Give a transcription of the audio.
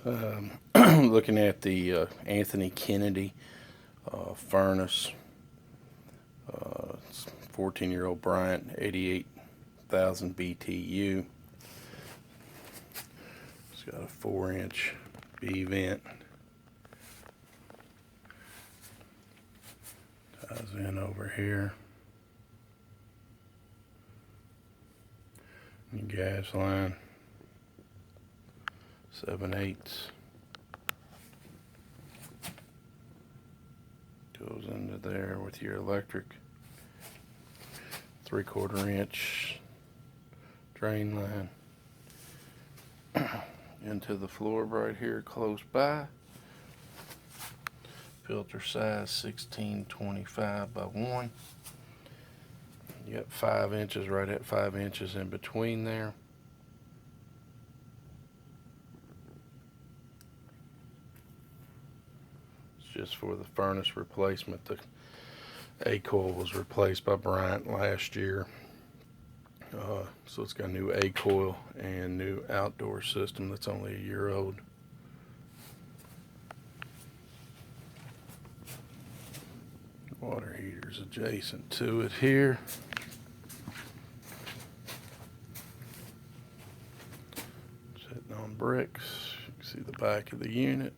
Looking at the Anthony Kennedy furnace. It's 14-year-old Bryant, 88,000 BTU. It's got a 4-inch B vent. Ties in over here. And gas line. 7/8 goes into there with your electric. 3/4 inch drain line into the floor right here close by. Filter size 1625 by 1. You got 5 inches, right at 5 inches in between there. Just for the furnace replacement. The A-coil was replaced by Bryant last year. So it's got a new A-coil and new outdoor system that's only a year old. Water heater's adjacent to it here. Sitting on bricks. You can see the back of the unit.